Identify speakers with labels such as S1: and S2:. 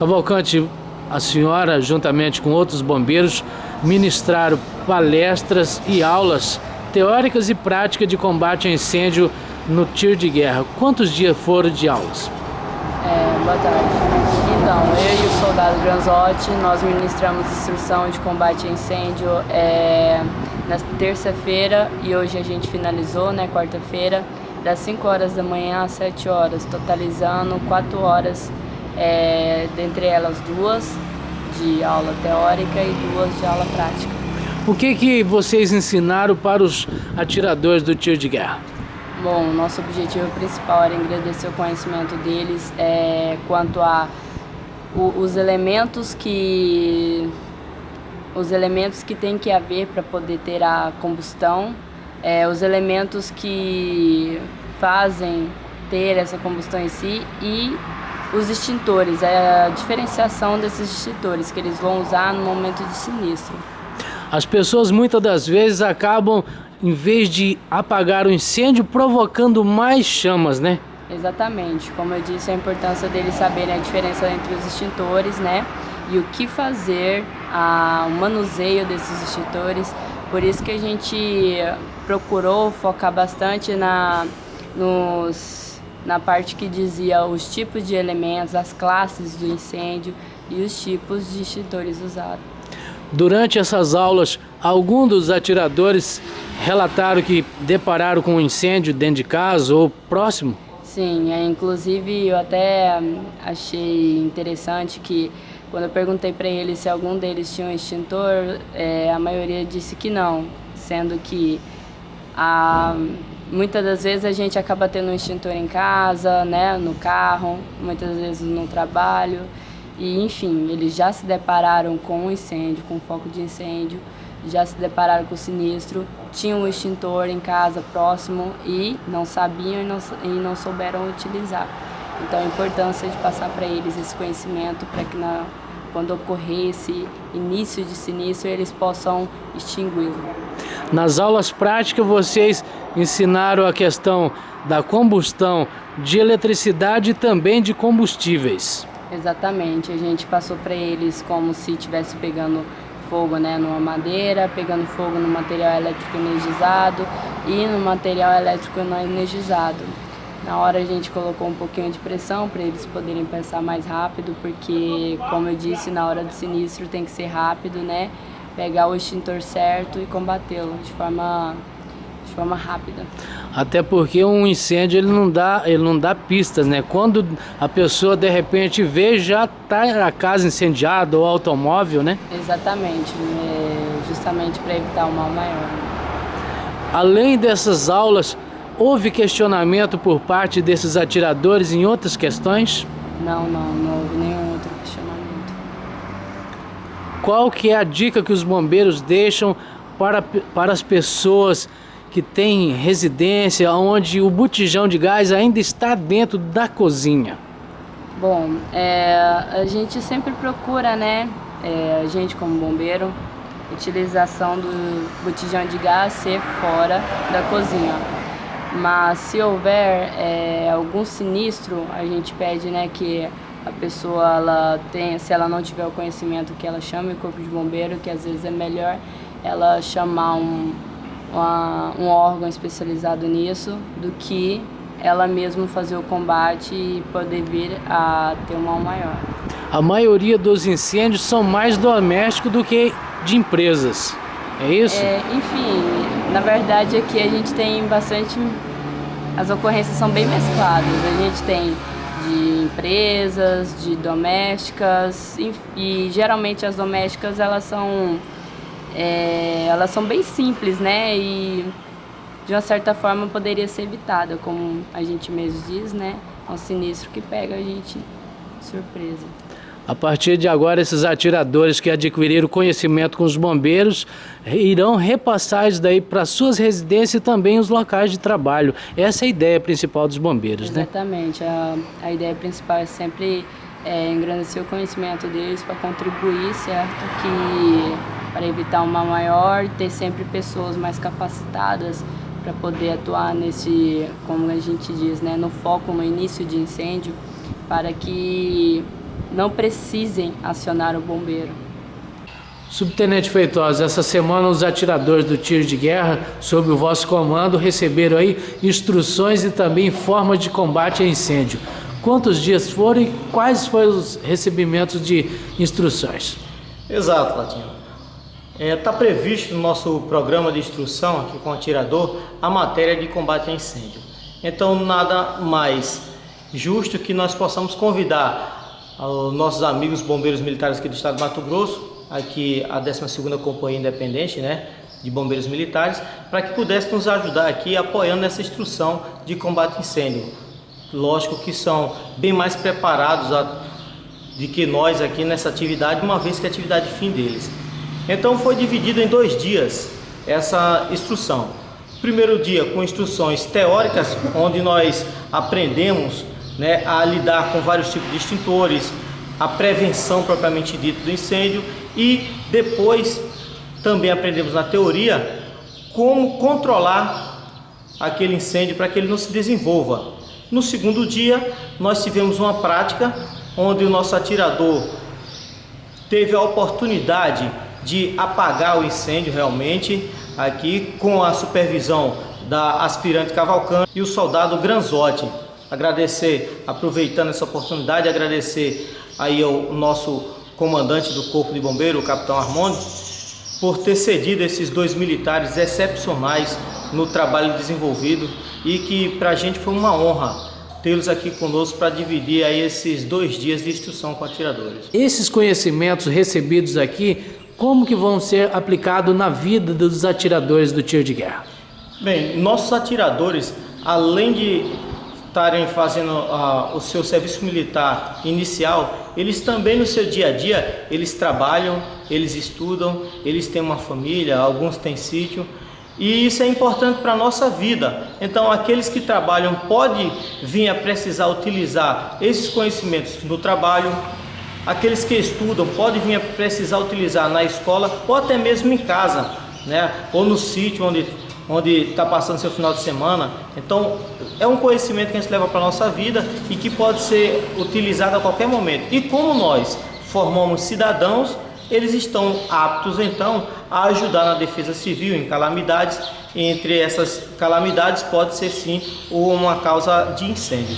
S1: Cavalcante, a senhora, juntamente com outros bombeiros, ministraram palestras e aulas teóricas e práticas de combate a incêndio no tiro de guerra. Quantos dias foram de aulas?
S2: Boa tarde. Então, eu e o soldado Granzotti, nós ministramos instrução de combate a incêndio na terça-feira e hoje a gente finalizou, né, quarta-feira, das 5 horas da manhã às 7 horas, totalizando 4 horas, dentre elas 2 de aula teórica e 2 de aula prática.
S1: O que vocês ensinaram para os atiradores do tiro de guerra?
S2: Bom, o nosso objetivo principal era engrandecer o conhecimento deles quanto a os elementos que tem que haver para poder ter a combustão, os elementos que fazem ter essa combustão em si e os extintores, a diferenciação desses extintores que eles vão usar no momento de sinistro.
S1: As pessoas muitas das vezes acabam, em vez de apagar o incêndio, provocando mais chamas, né?
S2: Exatamente, como eu disse, a importância deles saberem a diferença entre os extintores, né? E o que fazer, o manuseio desses extintores. Por isso que a gente procurou focar bastante na parte que dizia os tipos de elementos, as classes do incêndio e os tipos de extintores usados.
S1: Durante essas aulas, algum dos atiradores relataram que depararam com um incêndio dentro de casa ou próximo?
S2: Sim, inclusive eu até achei interessante que quando eu perguntei para eles se algum deles tinha um extintor, a maioria disse que não, sendo que muitas das vezes a gente acaba tendo um extintor em casa, né, no carro, muitas vezes no trabalho. E, enfim, eles já se depararam com um incêndio, com um foco de incêndio, já se depararam com o sinistro, tinham um extintor em casa próximo e não sabiam e não souberam utilizar. Então a importância de passar para eles esse conhecimento para que quando ocorrer esse início de sinistro eles possam extingui-lo.
S1: Nas aulas práticas vocês ensinaram a questão da combustão de eletricidade e também de combustíveis.
S2: Exatamente, a gente passou para eles como se estivesse pegando fogo, né, numa madeira, pegando fogo no material elétrico energizado e no material elétrico não energizado. Na hora a gente colocou um pouquinho de pressão para eles poderem pensar mais rápido, porque, como eu disse, na hora do sinistro tem que ser rápido, né, pegar o extintor certo e combatê-lo de forma rápida.
S1: Até porque um incêndio ele não dá pistas, né? Quando a pessoa de repente vê, já está a casa incendiada ou automóvel, né?
S2: Exatamente, justamente para evitar um mal maior.
S1: Além dessas aulas, houve questionamento por parte desses atiradores em outras questões?
S2: Não houve nenhum outro questionamento.
S1: Qual que é a dica que os bombeiros deixam para as pessoas que têm residência onde o botijão de gás ainda está dentro da cozinha?
S2: Bom, a gente sempre procura, né, a gente como bombeiro, utilização do botijão de gás ser fora da cozinha. Mas se houver algum sinistro, a gente pede, né, que a pessoa se ela não tiver o conhecimento, que ela chame o corpo de bombeiro, que às vezes é melhor ela chamar um órgão especializado nisso do que ela mesma fazer o combate e poder vir a ter um mal maior.
S1: A maioria dos incêndios são mais domésticos do que de empresas, é isso?
S2: Enfim, na verdade aqui a gente tem bastante, as ocorrências são bem mescladas, a gente tem de empresas, de domésticas e geralmente as domésticas elas são bem simples, né, e de uma certa forma poderia ser evitada, como a gente mesmo diz, né, é um sinistro que pega a gente de surpresa.
S1: A partir de agora, esses atiradores que adquiriram conhecimento com os bombeiros irão repassar isso daí para suas residências e também os locais de trabalho. Essa é a ideia principal dos bombeiros,
S2: Exatamente.
S1: Né?
S2: A ideia principal é sempre engrandecer o conhecimento deles para contribuir, certo? Para evitar um mal maior, ter sempre pessoas mais capacitadas para poder atuar nesse, como a gente diz, né, no foco, no início de incêndio, para que não precisem acionar o bombeiro.
S1: Subtenente Feitosa, essa semana os atiradores do tiro de guerra, sob o vosso comando, receberam aí instruções e também formas de combate a incêndio. Quantos dias foram e quais foram os recebimentos de instruções?
S3: Exato, Latino. Está previsto no nosso programa de instrução aqui com o atirador a matéria de combate a incêndio. Então, nada mais justo que nós possamos convidar os nossos amigos bombeiros militares aqui do estado de Mato Grosso, aqui a 12ª Companhia Independente, né, de Bombeiros Militares, para que pudesse nos ajudar aqui apoiando essa instrução de combate a incêndio. Lógico que são bem mais preparados do que nós aqui nessa atividade, uma vez que é a atividade fim deles. Então foi dividido em 2 dias essa instrução. Primeiro dia com instruções teóricas, onde nós aprendemos, né, a lidar com vários tipos de extintores, a prevenção propriamente dita do incêndio, e depois também aprendemos na teoria como controlar aquele incêndio para que ele não se desenvolva. No segundo dia nós tivemos uma prática onde o nosso atirador teve a oportunidade de apagar o incêndio realmente aqui com a supervisão da aspirante Cavalcante e o soldado Granzotti. Agradecer, aproveitando essa oportunidade, agradecer aí ao nosso comandante do Corpo de Bombeiro, o Capitão Armando, por ter cedido esses 2 militares excepcionais no trabalho desenvolvido, e que para a gente foi uma honra tê-los aqui conosco para dividir aí esses 2 dias de instrução com atiradores.
S1: Esses conhecimentos recebidos aqui, como que vão ser aplicados na vida dos atiradores do tiro de guerra?
S3: Bem, nossos atiradores, além de estarem fazendo o seu serviço militar inicial, eles também no seu dia a dia, eles trabalham, eles estudam, eles têm uma família, alguns têm sítio, e isso é importante para a nossa vida. Então aqueles que trabalham podem vir a precisar utilizar esses conhecimentos no trabalho, aqueles que estudam podem vir a precisar utilizar na escola ou até mesmo em casa, né? Ou no sítio onde está passando seu final de semana. Então é um conhecimento que a gente leva para a nossa vida e que pode ser utilizado a qualquer momento. E como nós formamos cidadãos, eles estão aptos então a ajudar na defesa civil em calamidades. Entre essas calamidades pode ser sim uma causa de incêndio.